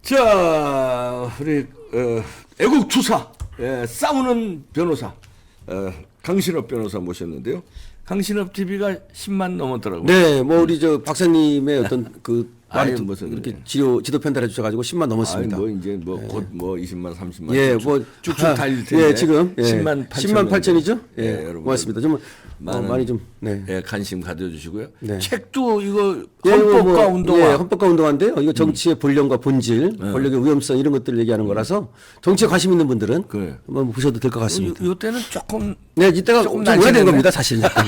자, 우리 애국투사 싸우는 변호사 강신업 변호사 모셨는데요. 강신업 TV가 10만 넘었더라고요. 네, 뭐 우리 저 박사님의 어떤 그 아니, 말이 무슨, 이렇게 지도 편달해 주셔가지고 10만 넘었습니다. 아니, 뭐 이제 뭐 곧 뭐 20만, 30만. 예, 뭐 쭉쭉 달릴 텐데. 예, 지금 10만 10만 8천이죠. 예, 예, 여러분. 고맙습니다. 좀 많이 좀 네. 예, 관심 가져주시고요. 네. 책도 이거 예, 헌법과 운동화. 예, 헌법과 운동화인데요. 이거 정치의 본령과 본질, 권력의 위험성 이런 것들을 얘기하는 거라서 정치에 관심 있는 분들은 그래. 한번 보셔도 될 것 같습니다. 요 때는 조금 네, 이때가 조금 좀 오래된 날씬했네. 겁니다, 사실. 약간.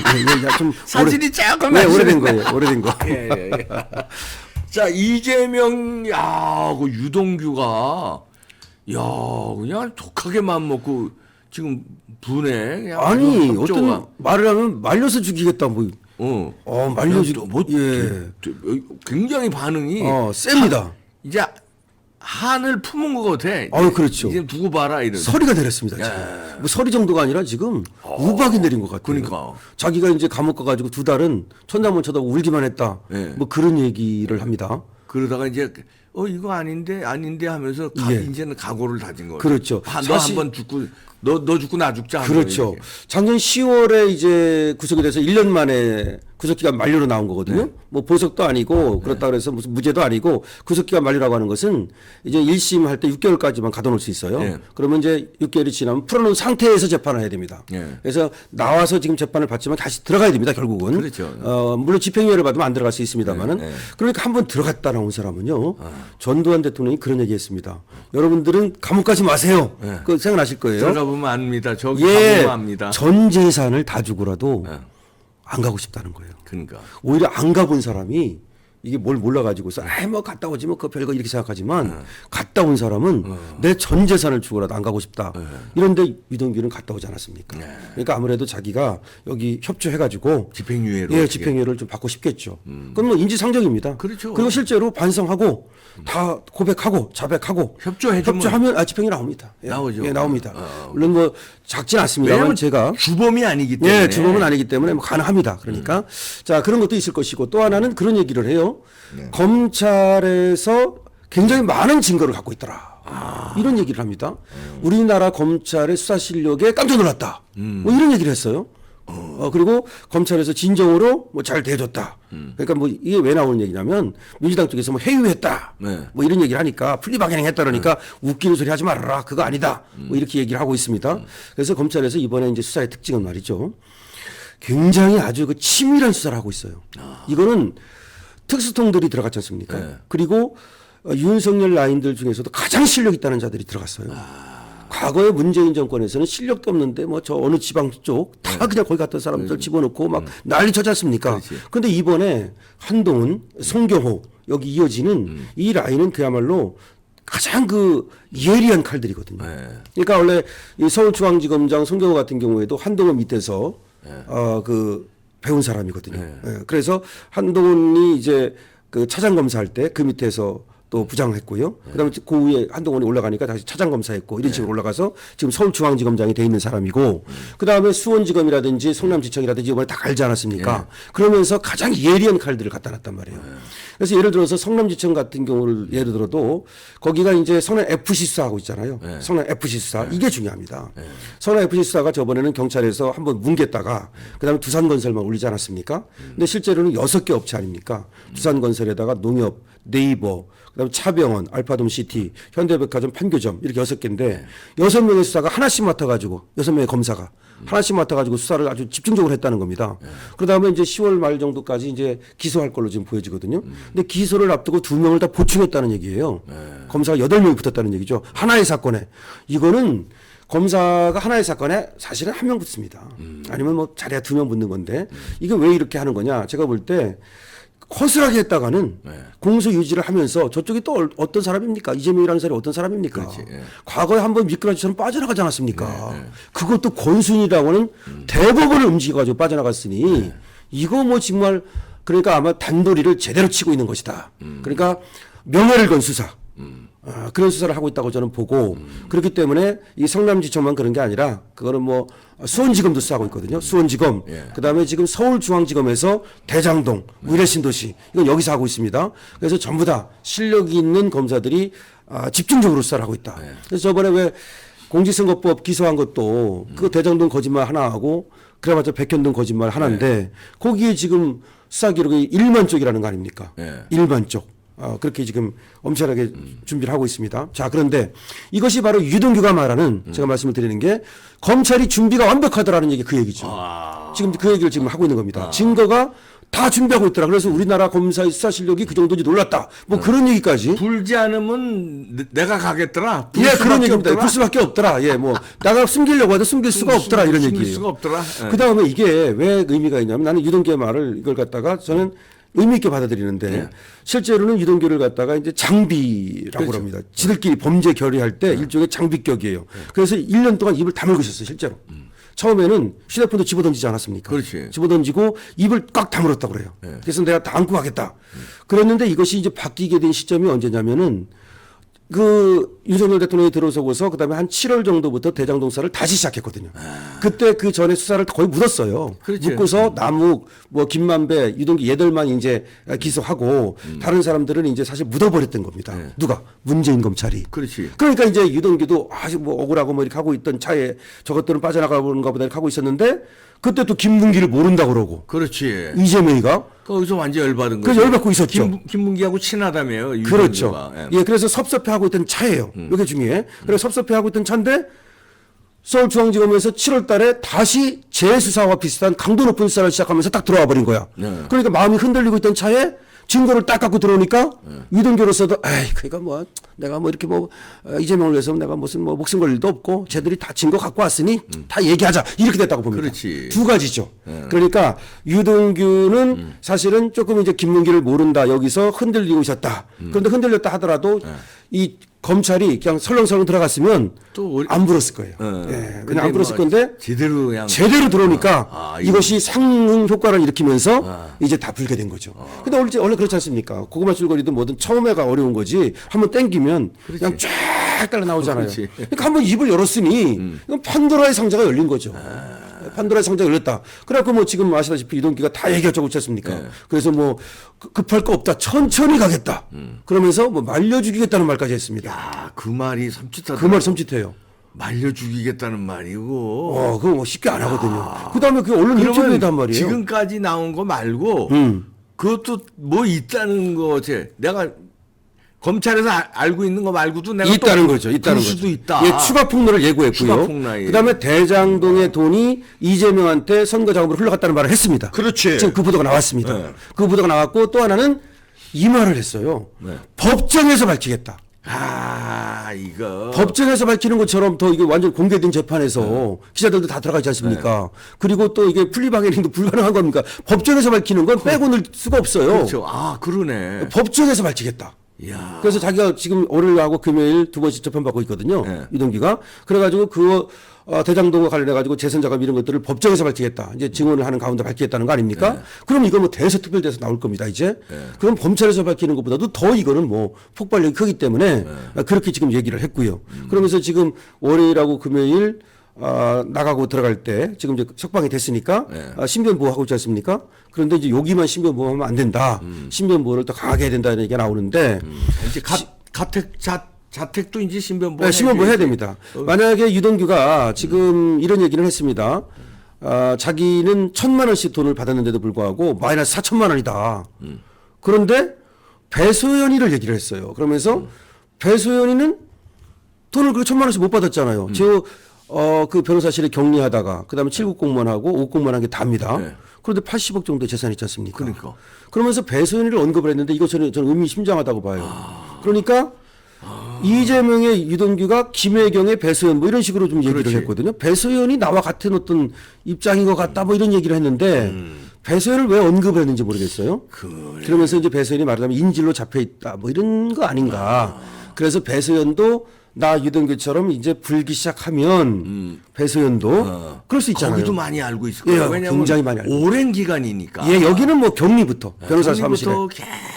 좀 사진이 조금 네, 날씬했네. 오래된 거예요. 오래된 거. 예, 예, 예. 자, 이재명, 야, 그 유동규가, 야, 그냥 독하게 마음 먹고 지금 분해. 그냥 아니, 협조가. 어떤 말을 하면 말려서 죽이겠다, 뭐. 말려주기. 뭐, 예. 굉장히 반응이. 셉니다. 이제 한을 품은 것 같아. 그렇죠. 이제 두고 봐라, 이런. 서리가 내렸습니다. 지금. 뭐 서리 정도가 아니라 지금 우박이 내린 것 같아요. 그러니까. 자기가 이제 감옥 가가지고 2달은 천장만 쳐다보고 울기만 했다. 예. 뭐 그런 얘기를 합니다. 그러다가 이제 이거 아닌데 하면서 예. 이제는 각오를 다진 거죠. 그렇죠. 너 한 번 죽고 너 죽고 나 죽자. 그렇죠. 이렇게. 작년 10월에 이제 구속이 돼서 1년 만에 구속기간 만료로 나온 거거든요. 네. 뭐 보석도 아니고 그렇다 그래서 무슨 무죄도 아니고 구속기간 만료라고 하는 것은 이제 1심 할 때 6개월까지만 가둬놓을 수 있어요. 네. 그러면 이제 6개월이 지나면 풀어놓은 상태에서 재판을 해야 됩니다. 네. 그래서 나와서 지금 재판을 받지만 다시 들어가야 됩니다. 결국은. 그렇죠. 물론 집행유예를 받으면 안 들어갈 수 있습니다만은. 네. 그러니까 한번 들어갔다 나온 사람은요. 전두환 대통령이 그런 얘기했습니다. 여러분들은 감옥 가지 마세요. 네. 그거 생각나실 거예요. 들어가 보면 압니다. 저기 예, 가보면 압니다. 전 재산을 다 주고라도 네. 안 가고 싶다는 거예요. 그러니까. 오히려 안 가본 사람이 이게 뭘 몰라가지고서 뭐 갔다 오지 뭐 그 별거 이렇게 생각하지만 갔다 온 사람은 내 전 재산을 주고라도 안 가고 싶다. 이런데 유동규는 갔다 오지 않았습니까? 그러니까 아무래도 자기가 여기 협조해가지고 집행유예로. 예, 어떻게. 집행유예를 좀 받고 싶겠죠. 그건 뭐 인지상정입니다. 그렇죠. 그리고 실제로 반성하고 다 고백하고 자백하고 협조하면 집행유예 나옵니다. 예, 나오죠. 예, 나옵니다. 물론 뭐 작진 않습니다만 왜냐면 제가 주범이 아니기 때문에. 예, 주범은 아니기 때문에 뭐 가능합니다. 그러니까 자 그런 것도 있을 것이고 또 하나는 그런 얘기를 해요. 검찰에서 굉장히 많은 증거를 갖고 있더라. 이런 얘기를 합니다. 우리나라 검찰의 수사 실력에 깜짝 놀랐다. 뭐 이런 얘기를 했어요. 그리고 검찰에서 진정으로 뭐 잘 대해줬다. 그러니까 뭐 이게 왜 나오는 얘기냐면 민주당 쪽에서 뭐 회유했다. 네. 뭐 이런 얘기를 하니까 플리바게닝했다 그러니까 웃기는 소리 하지 말아라. 그거 아니다. 뭐 이렇게 얘기를 하고 있습니다. 그래서 검찰에서 이번에 이제 수사의 특징은 말이죠. 굉장히 아주 그 치밀한 수사를 하고 있어요. 이거는 특수통들이 들어갔지 않습니까? 네. 그리고 윤석열 라인들 중에서도 가장 실력 있다는 자들이 들어갔어요. 과거에 문재인 정권에서는 실력도 없는데 뭐 저 어느 지방 쪽 다 그냥 거기 갔던 사람들 집어넣고 막 난리 쳤지 않습니까? 그런데 이번에 한동훈, 송경호 여기 이어지는 이 라인은 그야말로 가장 그 예리한 칼들이거든요. 그러니까 원래 이 서울중앙지검장 송경호 같은 경우에도 한동훈 밑에서 그 배운 사람이거든요. 예, 그래서 한동훈이 이제 그 차장 검사할 때 그 밑에서 또 부장했고요. 그다음에 그 위에 한동훈이 올라가니까 다시 차장 검사했고 이런 식으로 올라가서 지금 서울중앙지검장이 돼 있는 사람이고 그다음에 수원지검이라든지 성남지청이라든지 이번에 다 갈지 않았습니까? 그러면서 가장 예리한 칼들을 갖다 놨단 말이에요. 그래서 예를 들어서 성남지청 같은 경우를 예를 들어도 거기가 이제 성남 FC 수사하고 있잖아요. 성남 FC 수사 이게 중요합니다. 성남 FC 수사가 저번에는 경찰에서 한번 뭉갰다가 그다음에 두산건설만 올리지 않았습니까? 근데 실제로는 6개 업체 아닙니까? 두산건설에다가 농협, 네이버, 그다음에 차병원, 알파돔시티, 현대백화점, 판교점 이렇게 6개인데 6명의 수사가 하나씩 맡아가지고 6명의 검사가 하나씩 맡아가지고 수사를 아주 집중적으로 했다는 겁니다. 그러다음에 이제 10월 말 정도까지 이제 기소할 걸로 지금 보여지거든요. 근데 기소를 앞두고 2명을 다 보충했다는 얘기예요. 검사가 8명이 붙었다는 얘기죠. 하나의 사건에. 이거는 검사가 하나의 사건에 사실은 1명 붙습니다. 아니면 뭐 자리에 2명 붙는 건데 이게 왜 이렇게 하는 거냐. 제가 볼 때 허술하게 했다가는 공소 유지를 하면서 저쪽이 또 어떤 사람입니까? 이재명이라는 사람이 어떤 사람입니까? 과거에 한번 미끄러지처럼 빠져나가지 않았습니까? 그것도 권순이라고 하는 대법원을 움직여가지고 빠져나갔으니 이거 뭐 정말 그러니까 아마 단도리를 제대로 치고 있는 것이다. 그러니까 명예를 건 수사. 그런 수사를 하고 있다고 저는 보고 그렇기 때문에 이 성남지청만 그런 게 아니라 그거는 뭐 수원지검도 수사하고 있거든요. 수원지검. 예. 그다음에 지금 서울중앙지검에서 대장동, 위례신도시 이건 여기서 하고 있습니다. 그래서 전부 다 실력이 있는 검사들이 집중적으로 수사를 하고 있다. 그래서 저번에 왜 공직선거법 기소한 것도 그 대장동 거짓말 하나 하고 그래봤자 백현동 거짓말 하나인데 거기에 지금 수사 기록이 1만 쪽이라는 거 아닙니까? 1만 쪽. 그렇게 지금 엄청나게 준비를 하고 있습니다. 자, 그런데 이것이 바로 유동규가 말하는 제가 말씀을 드리는 게 검찰이 준비가 완벽하더라는 얘기 그 얘기죠. 지금 그 얘기를 지금 하고 있는 겁니다. 증거가 다 준비하고 있더라. 그래서 우리나라 검사의 수사 실력이 그 정도인지 놀랐다. 뭐 그런 얘기까지. 불지 않으면 내가 가겠더라. 예, 그런 얘기입니다. 불 수밖에 없더라. 예, 뭐 나가 숨기려고 해도 숨길 수가 없더라 이런 얘기예요. 숨길 수가 없더라. 예. 그 다음에 이게 왜 의미가 있냐면 나는 유동규의 말을 이걸 갖다가 저는 의미 있게 받아들이는데 실제로는 유동규를 갖다가 이제 장비라고 그렇죠. 합니다. 지들끼리 범죄 결의할 때 일종의 장비격이에요. 그래서 1년 동안 입을 다물고 있었어요, 실제로. 처음에는 휴대폰도 집어던지지 않았습니까? 그렇지. 집어던지고 입을 꽉 다물었다고 그래요. 그래서 내가 다 안고 가겠다. 그랬는데 이것이 이제 바뀌게 된 시점이 언제냐면은 그 윤석열 대통령이 들어서고서 그다음에 한 7월 정도부터 대장동사를 다시 시작했거든요. 그때 그 전에 수사를 거의 묻었어요. 그렇죠. 묻고서 남욱, 뭐 김만배, 유동규 얘들만 이제 기소하고 다른 사람들은 이제 사실 묻어버렸던 겁니다. 누가? 문재인 검찰이. 그렇지. 그러니까 이제 유동규도 아직 뭐 억울하고 뭐 이렇게 하고 있던 차에 저것들은 빠져나가는가 보다 이렇게 하고 있었는데 그때 또 김문기를 모른다 그러고 그렇지. 이재명이가 거기서 완전 열받은 거죠. 그래서 열받고 있었죠. 김문기하고 친하다며요. 그렇죠. 유동규가. 예, 그래서 섭섭해하고 있던 차예요. 이게 중요해. 그래서 섭섭해하고 있던 차인데 서울중앙지검에서 7월 달에 다시 재수사와 비슷한 강도 높은 수사를 시작하면서 딱 들어와 버린 거야. 그러니까 마음이 흔들리고 있던 차에 증거를 딱 갖고 들어오니까 유동규로서도 에이 그러니까 뭐 내가 뭐 이렇게 뭐 이재명을 위해서 내가 무슨 뭐 목숨 걸 일도 없고 쟤들이 다 증거 갖고 왔으니 다 얘기하자 이렇게 됐다고 봅니다. 그렇지. 두 가지죠. 그러니까 유동규는 사실은 조금 이제 김문기를 모른다 여기서 흔들리고 있었다. 그런데 흔들렸다 하더라도 이 검찰이 그냥 설렁설렁 들어갔으면 또 안 불었을 거예요. 근데 그냥 안 불었을 뭐 건데 제대로 그냥 제대로 들어오니까 이것이 상응 효과를 일으키면서 이제 다 불게 된 거죠. 근데 원래 그렇지 않습니까? 고구마 줄거리도 뭐든 처음에가 어려운 거지 한번 땡기면 그냥 쫙 깔려 나오잖아요. 그러니까 한번 입을 열었으니 이건 판도라의 상자가 열린 거죠. 판도라의 상자가 열렸다. 그래갖고 뭐 지금 아시다시피 유동규가 다 얘기하자고 있지 않습니까? 그래서 뭐 급할 거 없다. 천천히 가겠다. 그러면서 뭐 말려 죽이겠다는 말까지 했습니다. 야, 그 말이 섬찟하다. 그 말 섬찟해요. 말려 죽이겠다는 말이고. 그거 뭐 쉽게 안 하거든요. 그 다음에 그 언론 인터뷰에도 한 말이에요. 지금까지 나온 거 말고 그것도 뭐 있다는 거지. 내가 검찰에서 알고 있는 거 말고도 내가 있다는 또 거죠. 있다는 수도 거죠. 있다. 예, 추가 폭로를 예고했고요. 추가 폭로에. 그다음에 대장동의 돈이 이재명한테 선거 자금으로 흘러갔다는 말을 했습니다. 그렇지. 지금 그 보도가 나왔습니다. 네. 그 보도가 나왔고 또 하나는 이 말을 했어요. 법정에서 밝히겠다. 이거. 법정에서 밝히는 것처럼 더 이게 완전 공개된 재판에서 기자들도 다 들어가지 않습니까? 그리고 또 이게 플리바게닝도 불가능한 겁니까? 법정에서 밝히는 건 빼고 넣을 수가 없어요. 그렇죠. 그러네. 법정에서 밝히겠다. 야. 그래서 자기가 지금 월요일하고 금요일 두 번씩 재판받고 있거든요. 유동규가. 그래가지고 그 대장동과 관련해가지고 재산자금 이런 것들을 법정에서 밝히겠다. 이제 증언을 하는 가운데 밝히겠다는 거 아닙니까? 그럼 이거 뭐 대서특별돼서 나올 겁니다, 이제. 그럼 검찰에서 밝히는 것보다도 더 이거는 뭐 폭발력이 크기 때문에 그렇게 지금 얘기를 했고요. 그러면서 지금 월요일하고 금요일 나가고 들어갈 때 지금 이제 석방이 됐으니까 신변 보호하고 있지 않습니까? 그런데 이제 여기만 신변 보호하면 안 된다. 신변 보호를 더 강하게 해야 된다는 얘기가 나오는데 이제 자택도 이제 신변 보호. 네, 신변 해야 됩니다. 만약에 유동규가 지금 이런 얘기를 했습니다. 자기는 1,000만 원씩 돈을 받았는데도 불구하고 마이너스 4천만 원이다. 그런데 배소연이를 얘기를 했어요. 그러면서 배소연이는 돈을 그 1,000만 원씩 못 받았잖아요. 그 변호사실에 격리하다가 그다음에 7급 공무원하고 5급 공무원 한 게 답니다. 그런데 80억 정도 재산이 있지 않습니까? 그러니까. 그러면서 배소연이를 언급을 했는데 이거 저는 의미심장하다고 봐요. 그러니까 이재명의 유동규가 김혜경의 배소연 뭐 이런 식으로 좀 얘기를 그렇지. 했거든요. 배소연이 나와 같은 어떤 입장인 것 같다 뭐 이런 얘기를 했는데 배소연을 왜 언급을 했는지 모르겠어요. 그러면서 이제 배소연이 말하자면 인질로 잡혀 있다 뭐 이런 거 아닌가. 그래서 배소연도 나 유동규처럼 이제 불기 시작하면 배소연도 그럴 수 있잖아요. 거기도 많이 알고 있을 거예요. 예, 왜냐하면 굉장히 많이 알고. 오랜 기간이니까. 예, 여기는 뭐 격리부터 변호사 사무실에 격리부터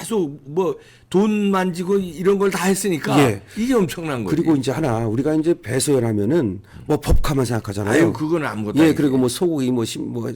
계속 뭐 돈 만지고 이런 걸 다 했으니까 예. 이게 엄청난 거지. 그리고 이제 하나 우리가 이제 배소연 하면은 뭐 법카만 생각하잖아요. 아유 그건 아무것도 예, 아니지. 그리고 뭐 소고기 뭐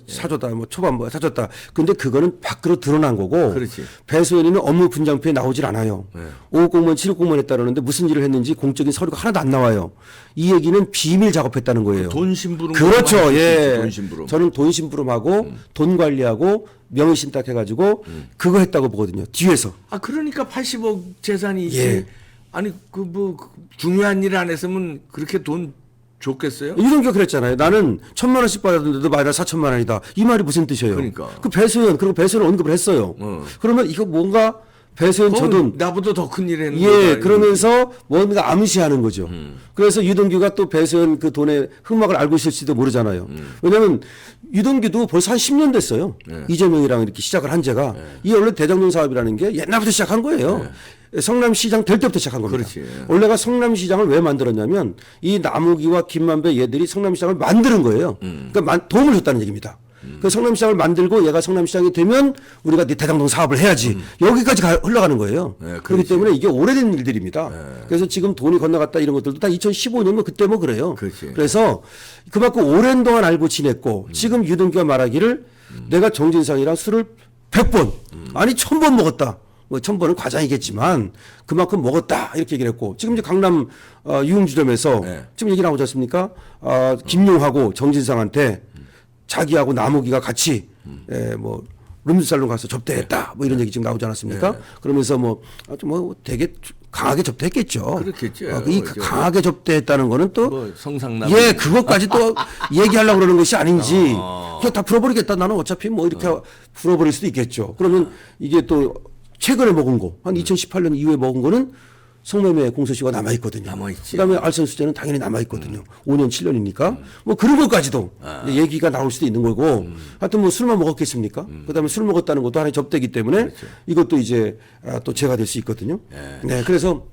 사줬다, 뭐 초밥 뭐 사줬다. 근데 그거는 밖으로 드러난 거고. 그렇지. 배소연이는 업무 분장표에 나오질 않아요. 5급 공무원, 7급 공무원 했다는데 무슨 일을 했는지 공적인 서류가 하나도 안 나와요. 이 얘기는 비밀 작업했다는 거예요. 돈 심부름. 그렇죠. 예. 돈 심부름. 저는 돈 심부름하고 돈 관리하고 명의신탁 해가지고 그거 했다고 보거든요. 뒤에서. 아 그러니까 80억 재산이 있지. 예. 아니 그 뭐 중요한 일 안 했으면 그렇게 돈 줬겠어요? 유동규가 그랬잖아요. 나는 1,000만 원씩 받았는데도 마이너스 4천만 원이다. 이 말이 무슨 뜻이에요? 그러니까. 그 배소연, 그리고 배소연 언급을 했어요. 그러면 이거 뭔가 배소연 저돈 나보다 더 큰 일 했는 예, 거다, 그러면서 뭔가 암시하는 거죠. 그래서 유동규가 또 배소연 그 돈의 흑막을 알고 있을지도 모르잖아요. 왜냐하면 유동규도 벌써 한 10년 됐어요. 이재명이랑 이렇게 시작을 한 제가. 이 원래 대장동 사업이라는 게 옛날부터 시작한 거예요. 성남시장 될 때부터 시작한 겁니다. 그렇지. 원래가 성남시장을 왜 만들었냐면 이 남욱이와 김만배 얘들이 성남시장을 만드는 거예요. 그러니까 도움을 줬다는 얘기입니다. 그 성남시장을 만들고 얘가 성남시장이 되면 우리가 네 대장동 사업을 해야지. 여기까지 흘러가는 거예요. 네, 그렇기 때문에 이게 오래된 일들입니다. 그래서 지금 돈이 건너갔다 이런 것들도 다 2015년 뭐 그때 뭐 그래요. 그렇지. 그래서 그만큼 오랜 동안 알고 지냈고 지금 유동규가 말하기를 내가 정진상이랑 술을 100번 아니 1000번 먹었다. 뭐 1000번은 과장이겠지만 그만큼 먹었다 이렇게 얘기를 했고 지금 이제 강남 유흥주점에서 지금 얘기 나오지 않습니까? 김용하고 정진상한테 자기하고 남욱이가 같이 뭐 룸살롱 가서 접대했다 뭐 이런 얘기 지금 나오지 않았습니까? 그러면서 뭐 되게 강하게 접대했겠죠. 그렇겠죠. 이 강하게 접대했다는 거는 또 뭐 성상남. 예, 그것까지 또 얘기하려고 그러는 것이 아닌지 그냥 다 풀어버리겠다. 나는 어차피 뭐 이렇게 풀어버릴 수도 있겠죠. 그러면 이게 또 최근에 먹은 거 한 2018년 이후에 먹은 거는 성매매 공소시효가 남아있거든요. 남아있지. 그다음에 알선수재는 당연히 남아있거든요. 5년, 7년이니까. 뭐 그런 것까지도 이제 얘기가 나올 수도 있는 거고. 하여튼 뭐 술만 먹었겠습니까? 그다음에 술 먹었다는 것도 하나의 접대기 때문에 그렇죠. 이것도 이제 또 죄가 될 수 있거든요. 네, 그래서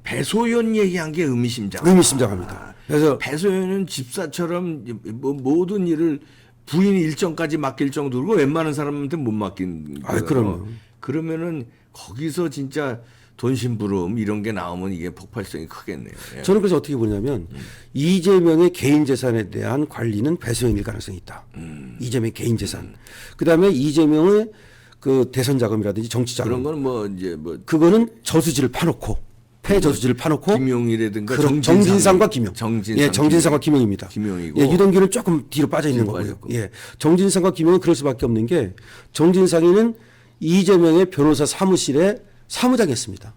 배소연 얘기한 게 의미심장. 의미심장합니다. 그래서 배소연은 집사처럼 뭐 모든 일을 부인 일정까지 맡길 정도고 웬만한 사람한테 못 맡긴 거예요. 그럼요. 그러면은 거기서 진짜 돈 심부름 이런 게 나오면 이게 폭발성이 크겠네요. 예. 저는 그래서 어떻게 보냐면 이재명의 개인 재산에 대한 관리는 배소연일 가능성이 있다. 이재명의 개인 재산. 그다음에 이재명의 그 대선 자금이라든지 정치 자금. 그런 거는 뭐 이제 뭐 그거는 저수지를 파놓고 폐 저수지를 파놓고 김용이라든가 정진상과 김용. 정진상, 예, 정진상과 김용입니다. 김용이고. 예, 유동규는 조금 뒤로 빠져 있는 거고요. 빠졌고. 예, 정진상과 김용은 그럴 수밖에 없는 게 정진상이는 이재명의 변호사 사무실에 사무장이었습니다.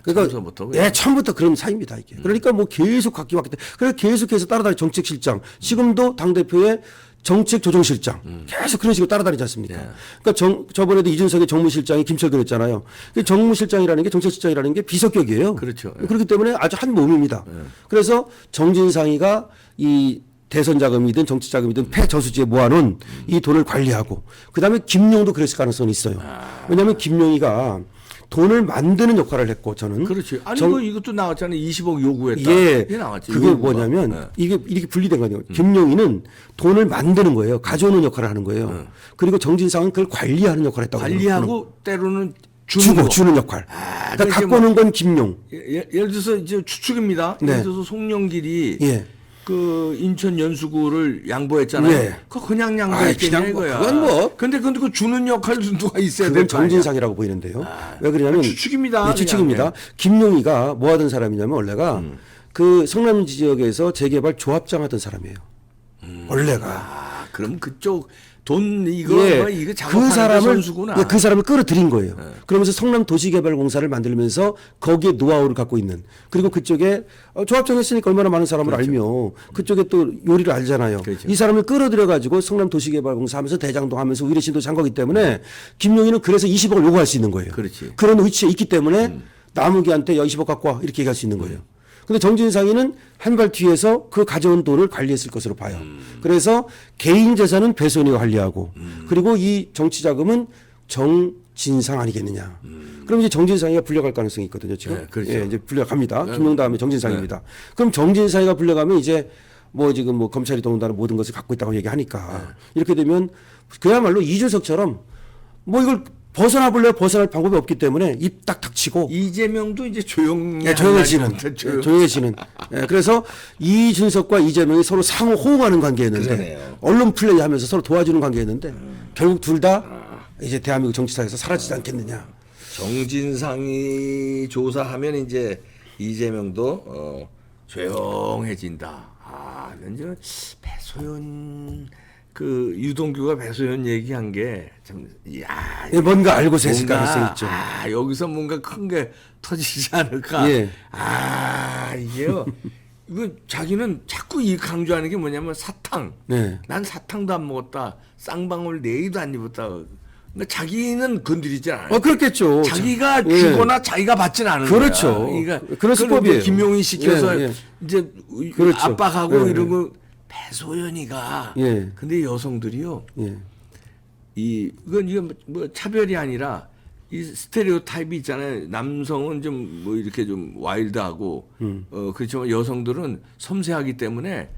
처음부터 예, 처음부터 그런 사이입니다 이게. 그러니까 뭐 계속 바뀌었기 때문에 그래서 계속해서 따라다니 정책실장, 지금도 당 대표의 정책조정실장 계속 그런 식으로 따라다니지 않습니까? 그러니까 저번에도 이준석의 정무실장이 김철근했잖아요. 정무실장이라는 게 정책실장이라는 게 비석격이에요. 그렇죠. 그렇기 때문에 아주 한 몸입니다. 그래서 정진상이가 이 대선 자금이든 정치 자금이든 폐저수지에 모아놓은 이 돈을 관리하고 그다음에 김용도 그랬을 가능성이 있어요. 왜냐하면 김용이가 돈을 만드는 역할을 했고 저는 그렇지. 아니 뭐 이것도 나왔잖아요. 20억 요구했다. 예, 이게 나왔지. 그게 뭐냐면 이게 이렇게 분리된 거예요. 김용이는 돈을 만드는 거예요. 가져오는 역할을 하는 거예요. 그리고 정진상은 그걸 관리하는 역할을 했다고. 관리하고 때로는 주는 역할. 그러니까 그러니까 갖고 오는 건 김용. 예를 들어서 이제 추측입니다. 네. 예를 들어서 송영길이 예. 그 인천 연수구를 양보했잖아요. 네. 그거 그냥 양보했겠냐 그냥 이거야. 그건 뭐. 근데 그 주는 역할도 누가 있어야 될 그건 거 아니야. 정진상이라고 보이는데요. 왜 그러냐면 추측입니다. 예, 추측입니다. 그냥. 김용희가 뭐 하던 사람이냐면 원래가 그 성남 지역에서 재개발 조합장 하던 사람이에요. 원래가. 그럼 그쪽 돈 이거 그 작업하는 사람을 선수구나. 예, 그 사람을 끌어들인 거예요. 그러면서 성남 도시개발공사를 만들면서 거기에 노하우를 갖고 있는 그리고 그쪽에 조합장 했으니까 얼마나 많은 사람을 알며 그쪽에 또 요리를 알잖아요. 그렇죠. 이 사람을 끌어들여 가지고 성남 도시개발공사 하면서 대장동 하면서 의뢰신도 한 거기 때문에 김용희는 그래서 20억을 요구할 수 있는 거예요. 그렇지. 그런 위치에 있기 때문에 남욱이한테 야 20억 갖고 와 이렇게 얘기할 수 있는 거예요. 근데 정진상이는 한 발 뒤에서 그 가져온 돈을 관리했을 것으로 봐요. 그래서 개인 재산은 배소연이가 관리하고 그리고 이 정치 자금은 정진상 아니겠느냐. 그럼 이제 정진상이가 불려갈 가능성이 있거든요. 지금. 네, 그렇죠. 예, 이제 불려갑니다. 김용 다음에 정진상입니다. 그럼 정진상이가 불려가면 이제 뭐 지금 뭐 검찰이 더군다나 모든 것을 갖고 있다고 얘기하니까 이렇게 되면 그야말로 이준석처럼 뭐 이걸 벗어나 볼래요? 벗어날 방법이 없기 때문에 입 딱 닥치고 이재명도 이제 조용히 예, 조용해지는. 예, 조용해지는. 예, 그래서 이준석과 이재명이 서로 상호 호응하는 관계였는데 그러네요. 언론 플레이하면서 서로 도와주는 관계였는데 결국 둘 다 이제 대한민국 정치사에서 사라지지 않겠느냐. 정진상이 조사하면 이제 이재명도 조용해진다. 아, 이제 배소연 그 유동규가 배소연 얘기한 게 참, 야, 예, 뭔가 알고서 했을 뭔가, 가능성이 있죠. 아, 여기서 뭔가 큰 게 터지지 않을까. 예. 아, 이게요. 이거 자기는 자꾸 이 강조하는 게 뭐냐면 사탕. 네. 난 사탕도 안 먹었다. 쌍방울 네이도 안 입었다. 그러니까 자기는 건드리지 않아요. 그렇겠죠. 자기가 예. 주거나 자기가 받지는 않은 그렇죠. 거야. 그러니까 그런 그걸 수법이에요. 김용희 시켜서 예, 예. 이제 그렇죠. 압박하고 예, 이러고 배소연이가. 예. 근데 여성들이요. 예. 이건 뭐 차별이 아니라 이 스테레오 타입이 있잖아요. 남성은 좀 뭐 이렇게 좀 와일드하고 그렇지만 여성들은 섬세하기 때문에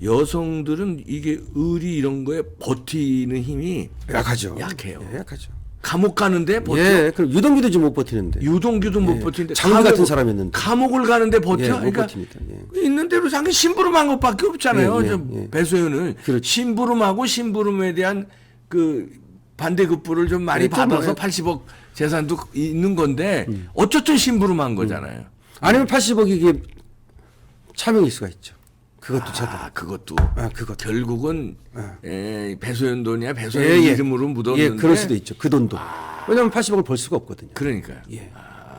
여성들은 이게 의리 이런 거에 버티는 힘이 약하죠. 약해요. 예, 약하죠. 감옥 가는데 버텨. 예, 그럼 유동규도 지금 못 버티는데. 유동규도 못 예. 버티는데 장비 같은 사람이었는데. 감옥을 가는데 버텨. 예, 못 그러니까 버팁니다. 예. 있는 대로 자기 심부름한 것밖에 없잖아요. 예, 예, 좀 예. 배소연은 그렇죠. 심부름하고 심부름에 대한 그 반대급부를 좀 많이 예, 좀 받아서 뭐, 80억 재산도 있는 건데 어쨌든 심부름한 거잖아요. 아니면 80억이 이게 차명일 수가 있죠. 그것도 저도. 그것도 그것도. 결국은 배소연 돈이야 배소연 예, 예. 이름으로 묻었는데 예, 그럴 수도 있죠. 그 돈도. 왜냐하면 80억을 벌 수가 없거든요. 그러니까요. 예.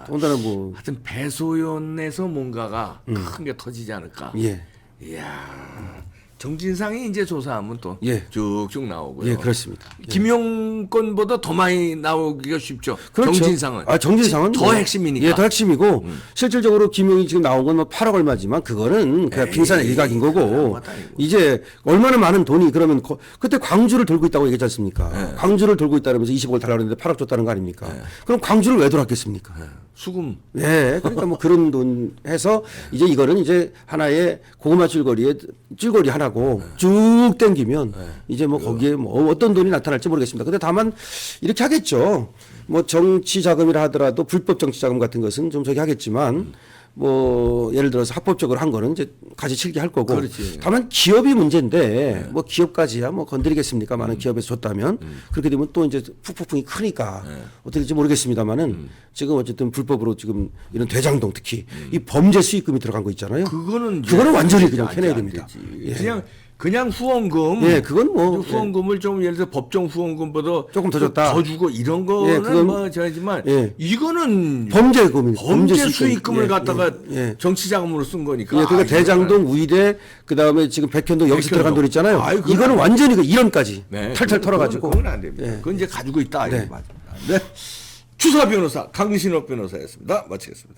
더군다나 뭐. 하여튼 배소연에서 뭔가가 큰 게 터지지 않을까. 예. 이야, 정진상이 이제 조사하면 또 예. 쭉쭉 나오고요. 예, 그렇습니다. 김용건보다 더 많이 나오기가 쉽죠. 그렇죠. 정진상은. 정진상은 더 핵심이니까. 예, 더 핵심이고 실질적으로 김용이 지금 나온 건 뭐 8억 얼마지만 그거는 그냥 빙산의 일각인 거고 아무것도 아니고. 이제 얼마나 많은 돈이 그러면 그때 광주를 돌고 있다고 얘기했지 않습니까? 광주를 돌고 있다면서 20억을 달라고 했는데 8억 줬다는 거 아닙니까? 그럼 광주를 왜 돌았겠습니까? 수금. 네, 그러니까 뭐 그런 돈 해서 이제 이거는 이제 하나의 고구마 찔거리 하나고 쭉 땡기면 이제 뭐 거기에 뭐 어떤 돈이 나타날지 모르겠습니다. 근데 다만 이렇게 하겠죠. 뭐 정치 자금이라 하더라도 불법 정치 자금 같은 것은 좀 저기 하겠지만 뭐 예를 들어서 합법적으로 한 거는 이제 가지 칠게 할 거고. 그렇지. 다만 기업이 문제인데 뭐 기업까지야 뭐 건드리겠습니까? 많은 기업에서 줬다면 그렇게 되면 또 이제 폭풍이 크니까 어떻게 될지 모르겠습니다만은 지금 어쨌든 불법으로 지금 이런 대장동 특히 이 범죄 수익금이 들어간 거 있잖아요. 그거는 완전히 그냥 안 캐내야 되지. 됩니다. 예. 그냥 후원금. 예, 그건 뭐 후원금을 좀 예를 들어 법정 후원금보다 조금 더 줬다. 더 주고 이런 거는 예, 그건 뭐 저지만 예. 이거는 범죄금입니다. 범죄 수익금. 수익금을 예, 갖다가 예. 정치 자금으로 쓴 거니까. 예, 그러니까 이거는- 대장동, 우이대, 그 다음에 지금 백현동 여기서 백현동. 들어간 돈 있잖아요. 아이, 그건 이거는 완전히 그 1원까지 네, 탈탈 털어가지고. 그건 안 됩니다. 예. 그건 이제 가지고 있다. 네. 이거 맞습니다. 네. 추사 변호사 강신업 변호사였습니다. 마치겠습니다.